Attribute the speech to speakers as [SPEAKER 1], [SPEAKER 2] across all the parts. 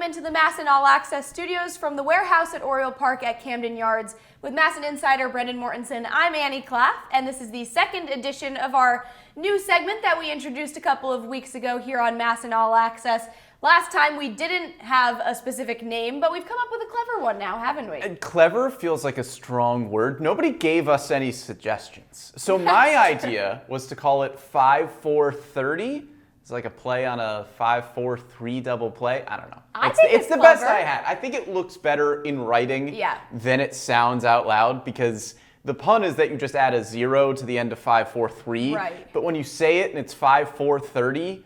[SPEAKER 1] into the MASN All Access Studios from the warehouse at Oriole Park at Camden Yards. With MASN Insider Brendan Mortensen, I'm Annie Claff, and this is the second edition of our new segment that we introduced a couple of weeks ago here on MASN All Access. Last time we didn't have a specific name, but we've come up with a clever one now, haven't we?
[SPEAKER 2] And clever feels like a strong word. Nobody gave us any suggestions. So my idea was to call it 5-4-30. It's like a play on a 5-4-3 double play. I don't know. It's the best I had. I think it looks better in writing than it sounds out loud, because the pun is that you just add a 0 to the end of 5-4-3.
[SPEAKER 1] Right.
[SPEAKER 2] But when you say it and it's 5-4-30,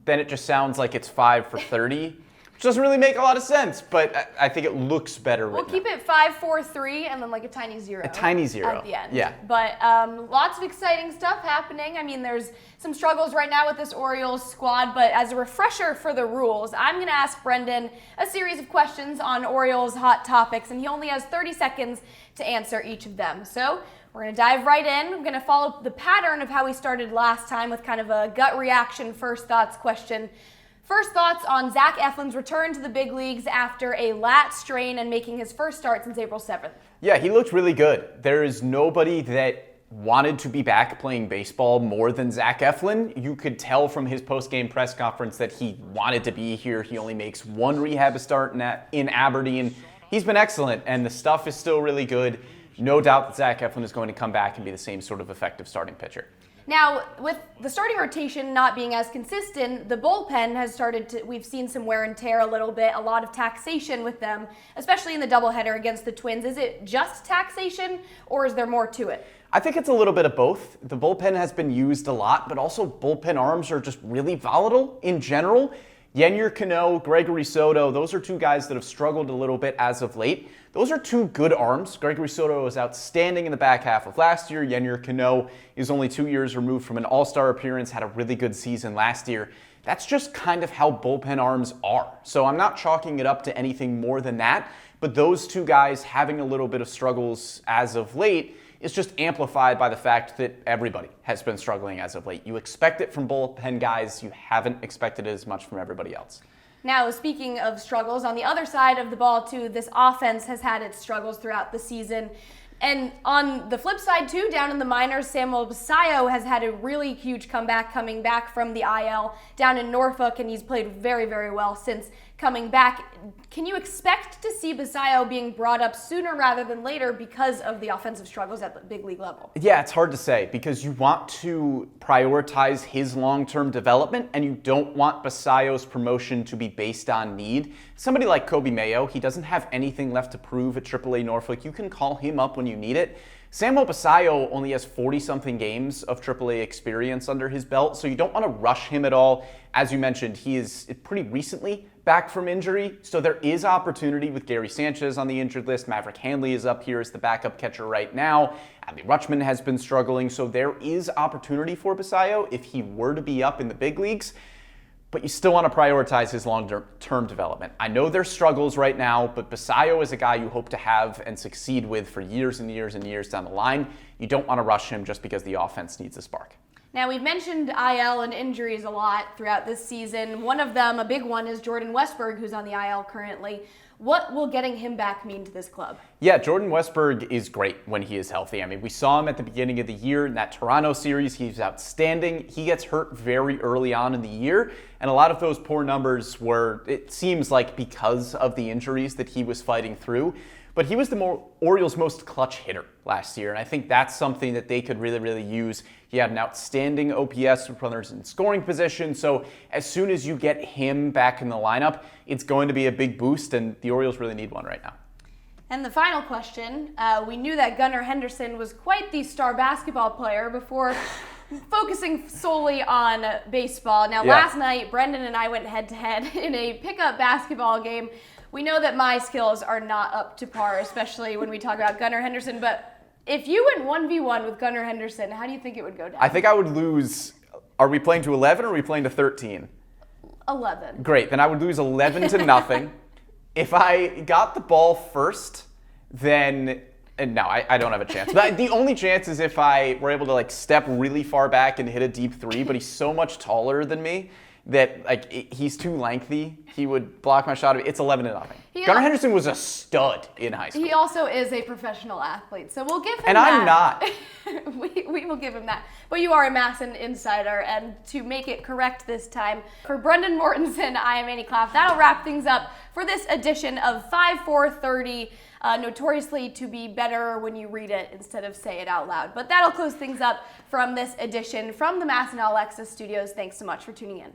[SPEAKER 2] then it just sounds like it's 5 for 30, which doesn't really make a lot of sense, but I think it looks better.
[SPEAKER 1] We'll keep it 5-4-3 and then like a tiny 0.
[SPEAKER 2] A tiny 0
[SPEAKER 1] at the end.
[SPEAKER 2] Yeah.
[SPEAKER 1] But lots of exciting stuff happening. I mean, there's some struggles right now with this Orioles squad, but as a refresher for the rules, I'm going to ask Brendan a series of questions on Orioles hot topics, and he only has 30 seconds to answer each of them. So we're going to dive right in. I'm going to follow the pattern of how we started last time with kind of a gut reaction, first thoughts question. First thoughts on Zach Eflin's return to the big leagues after a lat strain and making his first start since April 7th.
[SPEAKER 2] Yeah, he looked really good. There is nobody that wanted to be back playing baseball more than Zach Eflin. You could tell from his post-game press conference that he wanted to be here. He only makes one rehab start in Aberdeen. He's been excellent, and the stuff is still really good. No doubt that Zach Eflin is going to come back and be the same sort of effective starting pitcher.
[SPEAKER 1] Now, with the starting rotation not being as consistent, the bullpen has started to, we've seen some wear and tear a little bit, a lot of taxation with them, especially in the doubleheader against the Twins. Is it just taxation, or is there more to it?
[SPEAKER 2] I think it's a little bit of both. The bullpen has been used a lot, but also bullpen arms are just really volatile in general. Yennier Cano, Gregory Soto, those are two guys that have struggled a little bit as of late. Those are two good arms. Gregory Soto was outstanding in the back half of last year. Yennier Cano is only 2 years removed from an all-star appearance, had a really good season last year. That's just kind of how bullpen arms are. So I'm not chalking it up to anything more than that, but those two guys having a little bit of struggles as of late is just amplified by the fact that everybody has been struggling as of late. You expect it from bullpen guys. You haven't expected it as much from everybody else.
[SPEAKER 1] Now, speaking of struggles, on the other side of the ball, too, this offense has had its struggles throughout the season. And on the flip side, too, down in the minors, Samuel Bisayio has had a really huge comeback coming back from the IL down in Norfolk, and he's played very, very well since coming back. Can you expect to see Basallo being brought up sooner rather than later because of the offensive struggles at the big league level?
[SPEAKER 2] Yeah, it's hard to say because you want to prioritize his long-term development and you don't want Basallo's promotion to be based on need. Somebody like Kobe Mayo, he doesn't have anything left to prove at AAA Norfolk. You can call him up when you need it. Samuel Basallo only has 40-something games of AAA experience under his belt, so you don't want to rush him at all. As you mentioned, he is pretty recently back from injury, so there is opportunity with Gary Sanchez on the injured list. Maverick Handley is up here as the backup catcher right now. Adley Rutschman has been struggling, so there is opportunity for Basallo if he were to be up in the big leagues. But you still want to prioritize his long-term development. I know there's struggles right now, but Bisayio is a guy you hope to have and succeed with for years and years and years down the line. You don't want to rush him just because the offense needs a spark.
[SPEAKER 1] Now, we've mentioned IL and injuries a lot throughout this season. One of them, a big one, is Jordan Westberg, who's on the IL currently. What will getting him back mean to this club?
[SPEAKER 2] Yeah, Jordan Westberg is great when he is healthy. I mean, we saw him at the beginning of the year in that Toronto series. He's outstanding. He gets hurt very early on in the year, and a lot of those poor numbers were, it seems like, because of the injuries that he was fighting through. But he was the Orioles' most clutch hitter last year, and I think that's something that they could really, really use. He had an outstanding OPS with runners in scoring position, so as soon as you get him back in the lineup, it's going to be a big boost, and the Orioles really need one right now.
[SPEAKER 1] And the final question, we knew that Gunnar Henderson was quite the star basketball player before focusing solely on baseball. Now, last night, Brendan and I went head-to-head in a pickup basketball game. We know that my skills are not up to par, especially when we talk about Gunnar Henderson, but if you went 1v1 with Gunnar Henderson, how do you think it would go down?
[SPEAKER 2] I think I would lose. Are we playing to 11 or are we playing to 13?
[SPEAKER 1] 11.
[SPEAKER 2] Great, then I would lose 11 to nothing. If I got the ball first, then no, I don't have a chance. But the only chance is if I were able to step really far back and hit a deep three, but he's so much taller than me that like he's too lengthy. He would block my shot. It's 11-0.
[SPEAKER 1] He
[SPEAKER 2] Gunnar Henderson was a stud in high school.
[SPEAKER 1] He also is a professional athlete, so we'll give him
[SPEAKER 2] and
[SPEAKER 1] that.
[SPEAKER 2] I'm not.
[SPEAKER 1] we will give him that. But you are a MASN insider, and to make it correct this time, for Brendan Mortensen, I am Annie Klaff. That'll wrap things up for this edition of 5-4-30. Notoriously to be better when you read it instead of say it out loud. But that'll close things up from this edition from the MASN All Access Studios. Thanks so much for tuning in.